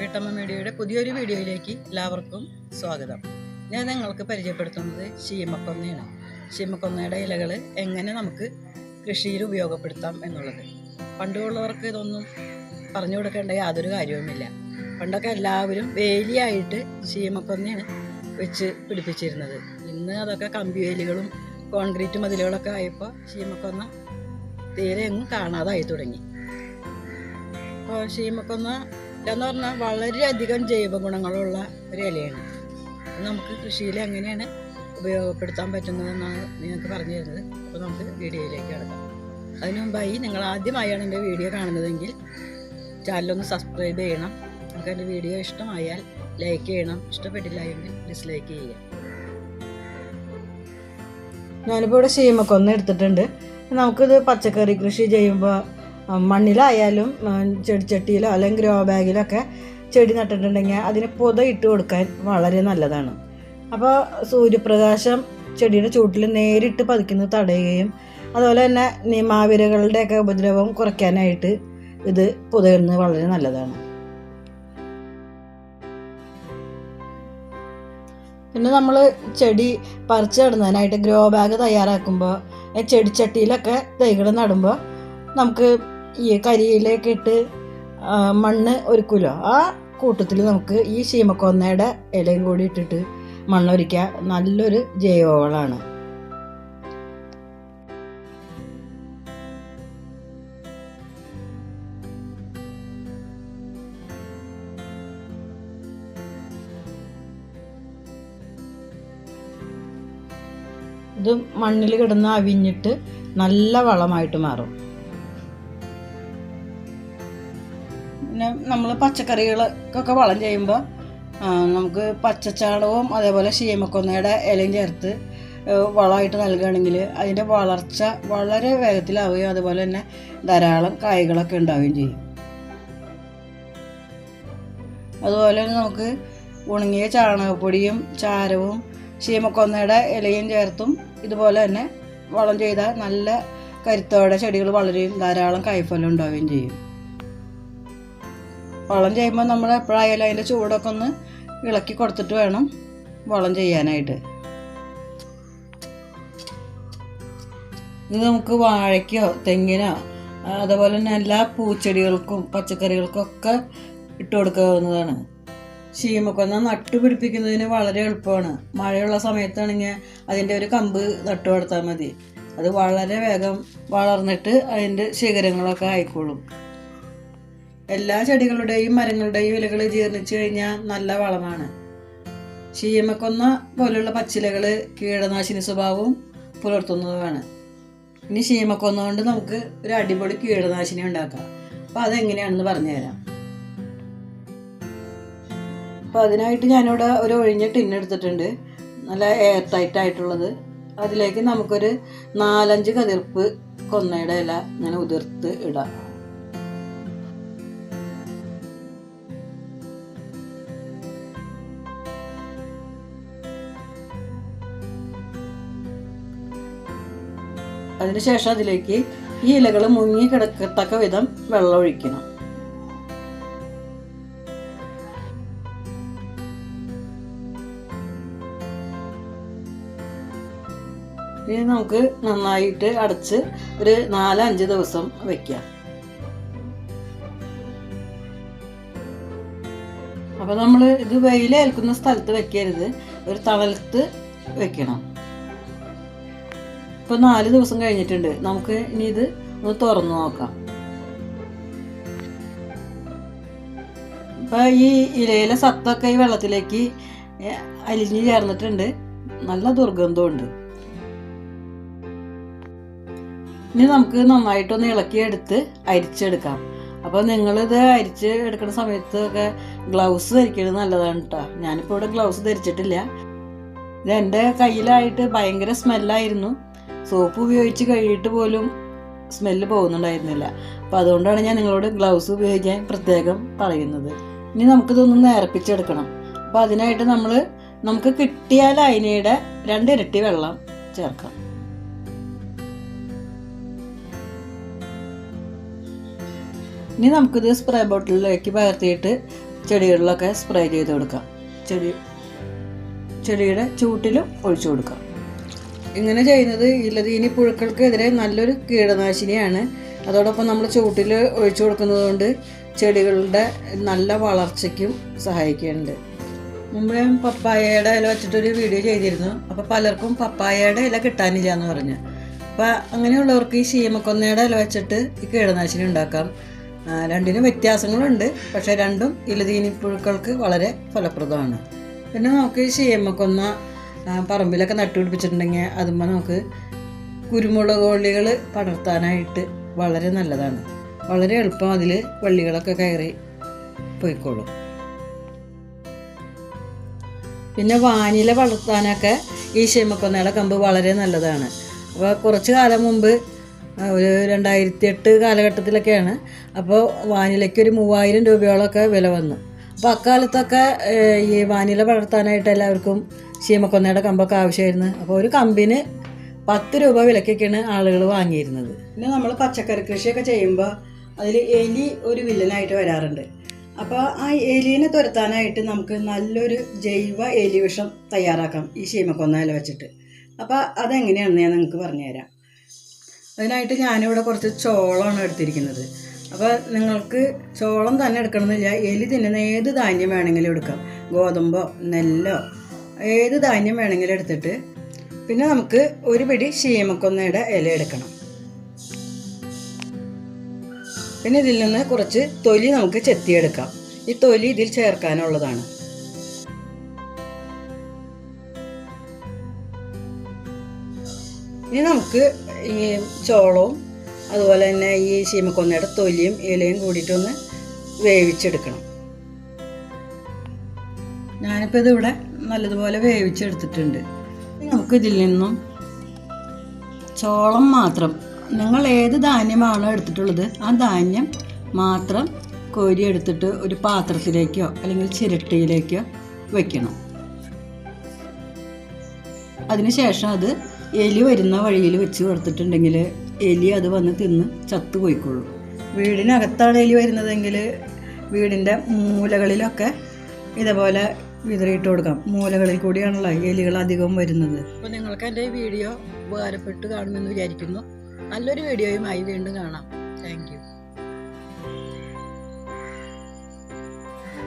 വീട്ടമ്മ മീഡിയയുടെ പുതിയൊരു വീഡിയോയിലേക്ക് എല്ലാവർക്കും സ്വാഗതം. ഞാൻ നിങ്ങൾക്ക് പരിചയപ്പെടുത്തുന്നത് ശീമക്കൊന്നയാണ്. ശീമക്കൊന്നയുടെ ഇലകൾ എങ്ങനെ നമുക്ക് കൃഷിയിൽ ഉപയോഗപ്പെടുത്താം എന്നുള്ളത്. പണ്ടുള്ളവർക്ക് ഇതൊന്നും പറഞ്ഞു കൊടുക്കേണ്ട യാതൊരു കാര്യവുമില്ല. പണ്ടൊക്കെ എല്ലാവരും വേലിയായിട്ട് ശീമക്കൊന്നയാണ് വെച്ച് പിടിപ്പിച്ചിരുന്നത്. ഇന്ന് അതൊക്കെ കമ്പി വേലികളും കോൺക്രീറ്റ് മതിലുകളൊക്കെ ആയപ്പോൾ ശീമക്കൊന്ന തീരെ എങ്ങും കാണാതായി തുടങ്ങി. അപ്പോൾ ശീമക്കൊന്ന എന്ന് പറഞ്ഞാൽ വളരെയധികം ജൈവ ഗുണങ്ങളുള്ള ഒരു ഇലയാണ്. നമുക്ക് കൃഷിയിൽ എങ്ങനെയാണ് ഉപയോഗപ്പെടുത്താൻ പറ്റുന്നതെന്നാണ് നിങ്ങൾക്ക് പറഞ്ഞു തരുന്നത്. അപ്പോൾ നമുക്ക് വീഡിയോയിലേക്ക് കിടക്കാം. അതിനു മുമ്പായി നിങ്ങൾ ആദ്യമായാണ് എൻ്റെ വീഡിയോ കാണുന്നതെങ്കിൽ ചാനലൊന്ന് സബ്സ്ക്രൈബ് ചെയ്യണം. നമുക്ക് എൻ്റെ വീഡിയോ ഇഷ്ടമായാൽ ലൈക്ക് ചെയ്യണം, ഇഷ്ടപ്പെട്ടില്ല എങ്കിൽ ഡിസ്ലൈക്ക് ചെയ്യുക. ഞാനിപ്പോൾ ഇവിടെ ശീമക്കൊന്ന എടുത്തിട്ടുണ്ട്. നമുക്കിത് പച്ചക്കറി കൃഷി ചെയ്യുമ്പോൾ മണ്ണിലായാലും ചെടിച്ചട്ടിയിലോ അല്ലെങ്കിൽ ഗ്രോ ബാഗിലൊക്കെ ചെടി നട്ടിട്ടുണ്ടെങ്കിൽ അതിന് പൊത ഇട്ട് കൊടുക്കാൻ വളരെ നല്ലതാണ്. അപ്പോൾ സൂര്യപ്രകാശം ചെടിയുടെ ചൂട്ടിൽ നേരിട്ട് പതിക്കുന്നത് തടയുകയും അതുപോലെ തന്നെ നിമാവിരകളുടെയൊക്കെ ഉപദ്രവം കുറയ്ക്കാനായിട്ട് ഇത് പൊതയിടുന്നത് വളരെ നല്ലതാണ്. പിന്നെ നമ്മൾ ചെടി പറിച്ച് നടുന്നതിനായിട്ട് ഗ്രോ ബാഗ് തയ്യാറാക്കുമ്പോൾ ചെടിച്ചട്ടിയിലൊക്കെ തൈകൾ നടുമ്പോൾ നമുക്ക് ഈ കരിയിലേക്ക് ഇട്ട് മണ്ണ് ഒരുക്കുമല്ലോ, ആ കൂട്ടത്തിൽ നമുക്ക് ഈ ശീമക്കൊന്നയുടെ ഇലയും കൂടി ഇട്ടിട്ട് മണ്ണൊരുക്കുക. നല്ലൊരു ജൈവവളമാണ്. ഇത് മണ്ണിൽ കിടന്ന് അവിഞ്ഞിട്ട് നല്ല വളമായിട്ട് മാറും. പിന്നെ നമ്മൾ പച്ചക്കറികൾക്കൊക്കെ വളം ചെയ്യുമ്പോൾ നമുക്ക് പച്ചച്ചാണകവും അതേപോലെ ശീമക്കൊന്നയുടെ ഇലയും ചേർത്ത് വളമായിട്ട് നൽകുകയാണെങ്കിൽ അതിൻ്റെ വളർച്ച വളരെ വേഗത്തിലാവുകയും അതുപോലെ തന്നെ ധാരാളം കായ്കളൊക്കെ ഉണ്ടാവുകയും ചെയ്യും. അതുപോലെ തന്നെ നമുക്ക് ഉണങ്ങിയ ചാണകപ്പൊടിയും ചാരവും ശീമക്കൊന്നയുടെ ഇലയും ചേർത്തും ഇതുപോലെ തന്നെ വളം ചെയ്താൽ നല്ല കരുത്തോടെ ചെടികൾ വളരുകയും ധാരാളം കായ്ഫലം ഉണ്ടാവുകയും ചെയ്യും. വളം ചെയ്യുമ്പോൾ നമ്മൾ എപ്പോഴായാലും അതിൻ്റെ ചൂടൊക്കെ ഒന്ന് ഇളക്കി കൊടുത്തിട്ട് വേണം വളം ചെയ്യാനായിട്ട്. ഇത് നമുക്ക് വാഴയ്ക്കോ തെങ്ങിനോ അതുപോലെ തന്നെ എല്ലാ പൂച്ചെടികൾക്കും പച്ചക്കറികൾക്കൊക്കെ ഇട്ട് കൊടുക്കാവുന്നതാണ്. ശീമക്കൊന്ന നട്ടുപിടിപ്പിക്കുന്നതിന് വളരെ എളുപ്പമാണ്. മഴയുള്ള സമയത്താണെങ്കിൽ അതിൻ്റെ ഒരു കമ്പ് നട്ടു കൊടുത്താൽ മതി. അത് വളരെ വേഗം വളർന്നിട്ട് അതിൻ്റെ ശിഖരങ്ങളൊക്കെ ആയിക്കോളും. എല്ലാ ചെടികളുടെയും മരങ്ങളുടെയും ഇലകൾ ജീർണിച്ചു കഴിഞ്ഞാൽ നല്ല വളമാണ്. ശീമക്കൊന്ന പോലുള്ള പച്ചിലകൾ കീടനാശിനി സ്വഭാവവും പുലർത്തുന്നതുമാണ്. ഇനി ശീമക്കൊന്ന കൊണ്ട് നമുക്ക് ഒരു അടിപൊളി കീടനാശിനി ഉണ്ടാക്കാം. അപ്പോൾ അതെങ്ങനെയാണെന്ന് പറഞ്ഞുതരാം. അപ്പോൾ അതിനായിട്ട് ഞാനിവിടെ ഒരു ഒഴിഞ്ഞ ടിന്നെടുത്തിട്ടുണ്ട്, നല്ല എയർ ടൈറ്റ് ആയിട്ടുള്ളത്. അതിലേക്ക് നമുക്കൊരു 4-5 കതിർപ്പ് കൊന്നയുടെ ഇല ഇങ്ങനെ ഉതിർത്ത് ഇടാം. അതിനുശേഷം അതിലേക്ക് ഈ ഇലകൾ മുങ്ങി കിടക്കത്തക്ക വിധം വെള്ളം ഒഴിക്കണം. ഇനി നമുക്ക് നന്നായിട്ട് അടച്ച് ഒരു 4-5 ദിവസം വെക്കാം. അപ്പോൾ നമ്മൾ ഇത് വെയിലേൽക്കുന്ന സ്ഥലത്ത് വെക്കരുത്, ഒരു തണലത്ത് വെക്കണം. ഇപ്പോൾ 4 ദിവസം കഴിഞ്ഞിട്ടുണ്ട്. നമുക്ക് ഇനി ഇത് ഒന്ന് തുറന്നു നോക്കാം. ഇപ്പോൾ ഈ ഇലയിലെ സത്തൊക്കെ ഈ വെള്ളത്തിലേക്ക് അലിഞ്ഞ് ചേർന്നിട്ടുണ്ട്, നല്ല ദുർഗന്ധമുണ്ട്. ഇനി നമുക്ക് നന്നായിട്ടൊന്ന് ഇളക്കിയെടുത്ത് അരിച്ചെടുക്കാം. അപ്പോൾ നിങ്ങളിത് അരിച്ച് എടുക്കുന്ന സമയത്തൊക്കെ ഗ്ലൗസ് ധരിക്കുന്നത് നല്ലതാണ് കേട്ടോ. ഞാനിപ്പോൾ ഇവിടെ ഗ്ലൗസ് ധരിച്ചിട്ടില്ല. ഇത് എൻ്റെ കയ്യിലായിട്ട് ഭയങ്കര സ്മെല്ലായിരുന്നു. സോപ്പ് ഉപയോഗിച്ച് കഴുകിയിട്ട് പോലും സ്മെല്ല് പോകുന്നുണ്ടായിരുന്നില്ല. അപ്പോൾ അതുകൊണ്ടാണ് ഞാൻ നിങ്ങളോട് ഗ്ലൗസ് ഉപയോഗിക്കാൻ പ്രത്യേകം പറയുന്നത്. ഇനി നമുക്കിതൊന്ന് നേർപ്പിച്ചെടുക്കണം. അപ്പോൾ അതിനായിട്ട് നമുക്ക് കിട്ടിയ ലൈനയുടെ 2 ഇരട്ടി വെള്ളം ചേർക്കാം. ഇനി നമുക്കിത് സ്പ്രേ ബോട്ടിലേക്ക് പകർത്തിയിട്ട് ചെടികളിലൊക്കെ സ്പ്രേ ചെയ്ത് കൊടുക്കാം. ചെടിയുടെ ചൂട്ടിലും ഒഴിച്ചു കൊടുക്കാം. ഇങ്ങനെ ചെയ്യുന്നത് ഇലതീനി പുഴുക്കൾക്കെതിരെ നല്ലൊരു കീടനാശിനിയാണ്. അതോടൊപ്പം നമ്മൾ ചൂട്ടിൽ ഒഴിച്ചു കൊടുക്കുന്നത് കൊണ്ട് ചെടികളുടെ നല്ല വളർച്ചയ്ക്കും സഹായിക്കുന്നുണ്ട്. മുമ്പ് ഞാൻ പപ്പായയുടെ ഇല വെച്ചിട്ടൊരു വീഡിയോ ചെയ്തിരുന്നു. അപ്പോൾ പലർക്കും പപ്പായയുടെ ഇല കിട്ടാനില്ല എന്ന് പറഞ്ഞു. അപ്പോൾ അങ്ങനെയുള്ളവർക്ക് ഈ ശീമക്കൊന്നയുടെ ഇല വെച്ചിട്ട് ഈ കീടനാശിനി ഉണ്ടാക്കാം. രണ്ടിനും വ്യത്യാസങ്ങളുണ്ട്, പക്ഷേ രണ്ടും ഇലതീനിപ്പുഴുക്കൾക്ക് വളരെ ഫലപ്രദമാണ്. പിന്നെ നമുക്ക് ഈ ശീമക്കൊന്ന പറമ്പിലൊക്കെ നട്ടുപിടിപ്പിച്ചിട്ടുണ്ടെങ്കിൽ അതുമ്പോൾ നമുക്ക് കുരുമുളക് വള്ളികൾ പടർത്താനായിട്ട് വളരെ നല്ലതാണ്. വളരെ എളുപ്പം അതിൽ വള്ളികളൊക്കെ കയറി പോയിക്കോളും. പിന്നെ വാനില വളർത്താനൊക്കെ ഈ ശീമക്കൊന്നയുടെ കമ്പ് വളരെ നല്ലതാണ്. അപ്പോൾ കുറച്ച് കാലം മുമ്പ് ഒരു 2008 കാലഘട്ടത്തിലൊക്കെയാണ്. അപ്പോൾ വാനിലയ്ക്ക് ഒരു 3000 രൂപയോളമൊക്കെ വില വന്നു. അപ്പോൾ അക്കാലത്തൊക്കെ ഈ വാനില വളർത്താനായിട്ട് എല്ലാവർക്കും ശീമക്കൊന്നയുടെ കമ്പൊക്കെ ആവശ്യമായിരുന്നു. അപ്പോൾ ഒരു കമ്പിന് 10 രൂപ വിലക്കൊക്കെയാണ് ആളുകൾ വാങ്ങിയിരുന്നത്. പിന്നെ നമ്മൾ പച്ചക്കറി കൃഷിയൊക്കെ ചെയ്യുമ്പോൾ അതിൽ എലി ഒരു വില്ലനായിട്ട് വരാറുണ്ട്. അപ്പോൾ ആ എലീനെ തുരത്താനായിട്ട് നമുക്ക് നല്ലൊരു ജൈവ എലി വിഷം തയ്യാറാക്കാം ഈ ശീമക്കൊന്ന ഇല വെച്ചിട്ട്. അപ്പോൾ അതെങ്ങനെയാണെന്ന് ഞാൻ നിങ്ങൾക്ക് പറഞ്ഞുതരാം. അതിനായിട്ട് ഞാനിവിടെ കുറച്ച് ചോളമാണ് എടുത്തിരിക്കുന്നത്. അപ്പോൾ നിങ്ങൾക്ക് ചോളം തന്നെ എടുക്കണമെന്നില്ല, എലി തിന്നുന്ന ഏത് ധാന്യം വേണമെങ്കിലും എടുക്കാം. ഗോതമ്പോ നെല്ലോ ഏത് ധാന്യം വേണമെങ്കിലും എടുത്തിട്ട് പിന്നെ നമുക്ക് ഒരു പിടി ശീമക്കൊന്നയുടെ ഇല എടുക്കണം. പിന്നെ ഇതിൽ നിന്ന് കുറച്ച് തൊലി നമുക്ക് ചെത്തിയെടുക്കാം. ഈ തൊലി ഇതിൽ ചേർക്കാനുള്ളതാണ്. ഇനി നമുക്ക് ഈ ചോളവും അതുപോലെ തന്നെ ഈ ശീമക്കൊന്നയുടെ തൊലിയും ഇലയും കൂടിയിട്ടൊന്ന് വേവിച്ചെടുക്കണം. ഞാനിപ്പോൾ ഇതിവിടെ നല്ലതുപോലെ വേവിച്ചെടുത്തിട്ടുണ്ട്. നമുക്ക് ഇതിൽ നിന്നും ചോളം മാത്രം, നിങ്ങൾ ഏത് ധാന്യമാണോ എടുത്തിട്ടുള്ളത് ആ ധാന്യം മാത്രം കോരിയെടുത്തിട്ട് ഒരു പാത്രത്തിലേക്കോ അല്ലെങ്കിൽ ചിരട്ടയിലേക്കോ വയ്ക്കണം. അതിനുശേഷം അത് എലി വരുന്ന വഴിയിൽ വെച്ച് കൊടുത്തിട്ടുണ്ടെങ്കിൽ എലി അത് വന്ന് തിന്ന് ചത്തുപോയിക്കൊള്ളും. വീടിനകത്താണ് എലി വരുന്നതെങ്കിൽ വീടിൻ്റെ മൂലകളിലൊക്കെ ഇതേപോലെ വിതറിയിട്ട് കൊടുക്കാം. മൂലകളിൽ കൂടിയാണല്ലോ എലികൾ അധികം വരുന്നത്. അപ്പോൾ നിങ്ങൾക്ക് എൻ്റെ വീഡിയോ ഉപകാരപ്പെട്ട് കാണുമെന്ന് വിചാരിക്കുന്നു. നല്ലൊരു വീഡിയോയുമായി വീണ്ടും കാണാം. Thank you.